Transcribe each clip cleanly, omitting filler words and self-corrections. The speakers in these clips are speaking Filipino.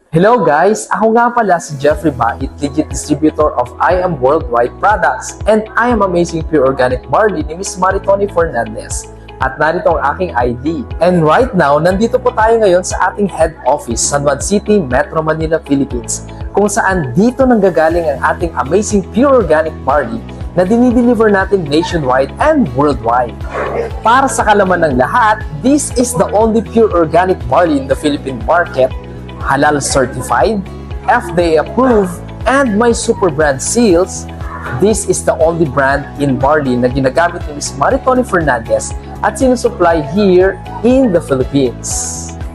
Hello guys! Ako nga pala si Jeffrey Bait, legit distributor of I Am Worldwide Products, and I Am Amazing Pure Organic Barley ni Miss Maritoni Fernandez. At narito ang aking ID. And right now, nandito po tayo ngayon sa ating head office, San Juan City, Metro Manila, Philippines, kung saan dito nanggagaling ang ating Amazing Pure Organic Barley na dinideliver natin nationwide and worldwide. Para sa kalaman ng lahat, this is the only pure organic barley in the Philippine market, halal certified, FDA approved, and may super brand seals. This is the only brand in barley na ginagamit ni Ms. Maritoni Fernandez at sinusupply here in the Philippines.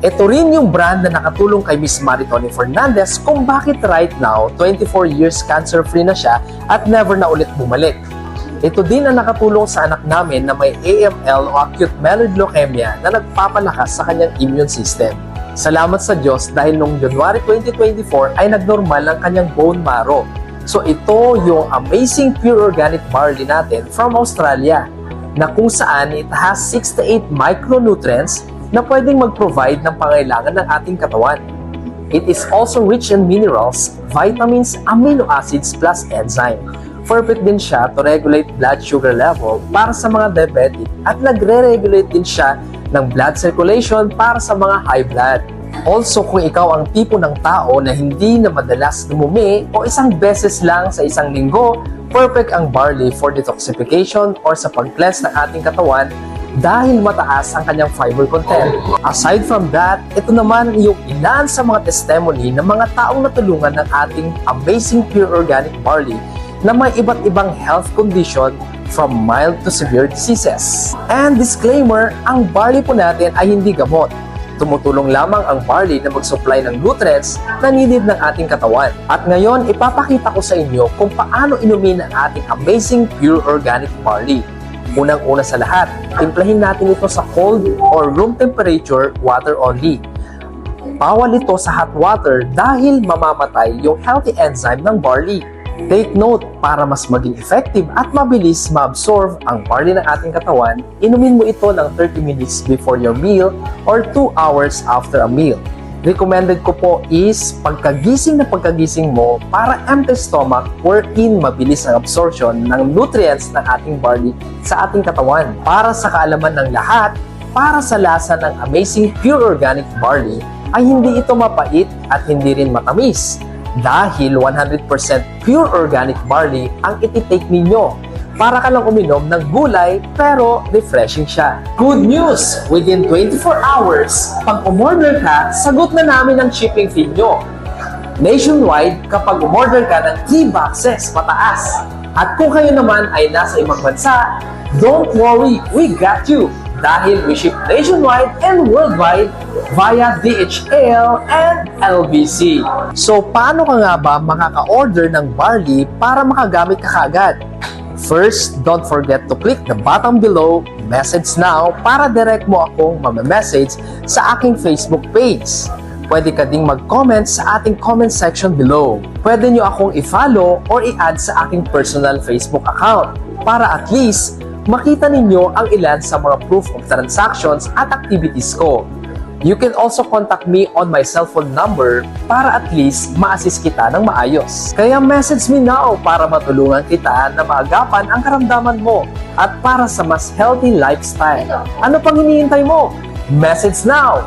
Ito rin yung brand na nakatulong kay Ms. Maritoni Fernandez kung bakit right now 24 years cancer-free na siya at never na ulit bumalik. Ito din ang nakatulong sa anak namin na may AML o acute myeloid leukemia na nagpapalakas sa kanyang immune system. Salamat sa Diyos dahil noong January 2024 ay nagnormal ang kanyang bone marrow. So ito yung Amazing Pure Organic Barley natin from Australia na kung saan it has 6 to 8 micronutrients na pwedeng mag-provide ng pangailangan ng ating katawan. It is also rich in minerals, vitamins, amino acids plus enzyme. Perfect din siya to regulate blood sugar level para sa mga diabetic at nagre-regulate din siya ng blood circulation para sa mga high blood. Also, kung ikaw ang tipo ng tao na hindi na madalas dumumi o isang beses lang sa isang linggo, perfect ang barley for detoxification or sa pag-cleanse ng ating katawan dahil mataas ang kanyang fiber content. Aside from that, ito naman yung ilan sa mga testimony ng mga taong natulungan ng ating Amazing Pure Organic Barley na may iba't ibang health condition from mild to severe diseases. And disclaimer, ang barley po natin ay hindi gamot. Tumutulong lamang ang barley na mag-supply ng nutrients na needed ng ating katawan. At ngayon, ipapakita ko sa inyo kung paano inumin ang ating Amazing Pure Organic Barley. Unang-una sa lahat, timplahin natin ito sa cold or room temperature water only. Bawal ito sa hot water dahil mamamatay yung healthy enzyme ng barley. Take note, para mas maging effective at mabilis ma-absorb ang barley ng ating katawan, inumin mo ito ng 30 minutes before your meal or 2 hours after a meal. Recommended ko po is pagkagising mo para empty stomach wherein mabilis ang absorption ng nutrients ng ating barley sa ating katawan. Para sa kaalaman ng lahat, para sa lasa ng Amazing Pure Organic Barley ay hindi ito mapait at hindi rin matamis. Dahil 100% pure organic barley ang ititake ninyo. Para ka lang uminom ng gulay pero refreshing siya. Good news! Within 24 hours, pag umorder ka, sagot na namin ang shipping fee nyo. Nationwide, kapag umorder ka ng 3 boxes pataas. At kung kayo naman ay nasa ibang bansa, don't worry, we got you! Dahil we ship nationwide and worldwide via DHL and LBC. So, paano ka nga ba makaka-order ng barley para makagamit ka kaagad? First, don't forget to click the button below, message now, para direct mo akong mamamessage sa aking Facebook page. Pwede ka ding mag-comment sa ating comment section below. Pwede nyo akong i-follow or i-add sa aking personal Facebook account para at least makita ninyo ang ilan sa mga proof of transactions at activities ko. You can also contact me on my cellphone number para at least ma-assist kita ng maayos. Kaya message me now para matulungan kita na maagapan ang karamdaman mo at para sa mas healthy lifestyle. Ano pang hinihintay mo? Message now!